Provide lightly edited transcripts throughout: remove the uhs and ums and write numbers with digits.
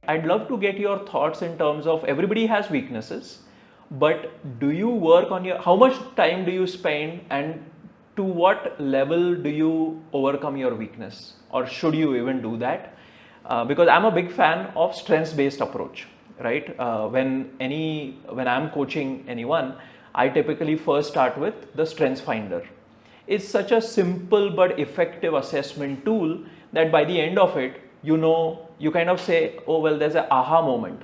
I'd love to get your thoughts in terms of everybody has weaknesses, but do you work on how much time do you spend and to what level do you overcome your weakness, or should you even do that? Because I'm a big fan of strengths-based approach, right? When I'm coaching anyone, I typically first start with the strengths finder. It's such a simple but effective assessment tool that by the end of it, you kind of say, oh, well, there's an aha moment.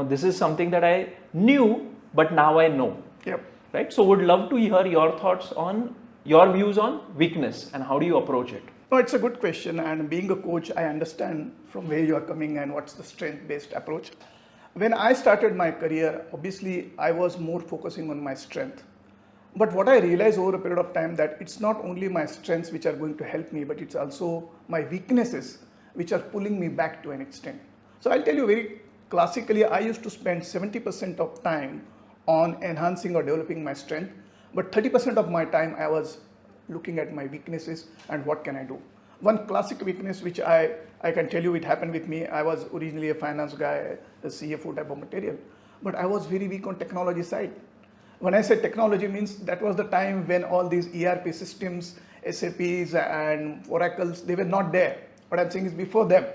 This is something that I knew, but now I know. Yep. Right? So would love to hear your thoughts on your views on weakness and how do you approach it? No, it's a good question. And being a coach, I understand from where you are coming and what's the strength-based approach. When I started my career, obviously, I was more focusing on my strength. But what I realized over a period of time that it's not only my strengths which are going to help me, but it's also my weaknesses which are pulling me back to an extent. So I'll tell you very classically, I used to spend 70% of time on enhancing or developing my strength, but 30% of my time I was looking at my weaknesses and what can I do. One classic weakness which I can tell you it happened with me, I was originally a finance guy, a CFO type of material, but I was very weak on technology side. When I say technology means that was the time when all these ERP systems, SAPs and Oracles, they were not there. What I'm saying is before them.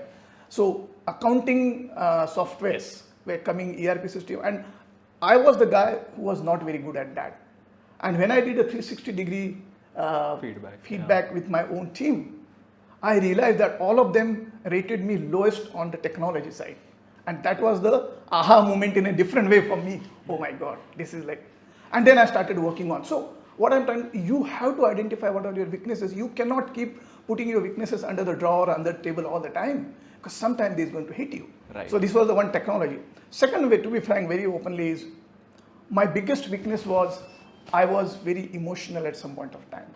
So accounting softwares were coming, ERP system, and I was the guy who was not very good at that. And when I did a 360-degree feedback with my own team, I realized that all of them rated me lowest on the technology side. And that was the aha moment in a different way for me. Oh my God, this is like, and then I started working on. So what I'm trying, you have to identify what are your weaknesses. You cannot keep putting your weaknesses under the drawer, under the table all the time, because sometimes this is going to hit you. Right. So this was the one technology. Second way, to be frank, very openly, is my biggest weakness was I was very emotional at some point of time.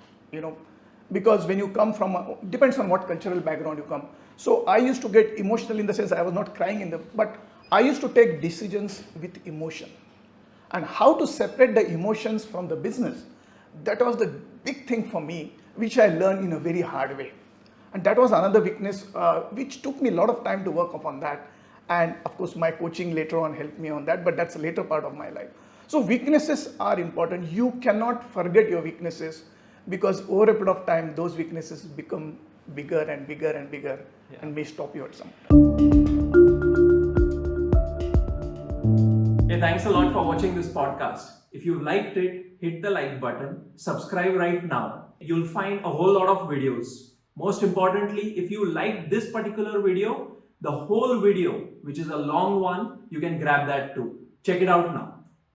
Because when you come from, depends on what cultural background you come. So I used to get emotional in the sense I was not crying but I used to take decisions with emotion. And how to separate the emotions from the business, that was the big thing for me, which I learned in a very hard way. And that was another weakness, which took me a lot of time to work upon that. And of course, my coaching later on helped me on that, but that's a later part of my life. So weaknesses are important. You cannot forget your weaknesses, because over a period of time, those weaknesses become bigger and bigger and bigger, and may stop you at some time. Hey, thanks a lot for watching this podcast. If you liked it, hit the like button, subscribe right now. You'll find a whole lot of videos. Most importantly, if you like this particular video, the whole video, which is a long one, you can grab that too. Check it out now.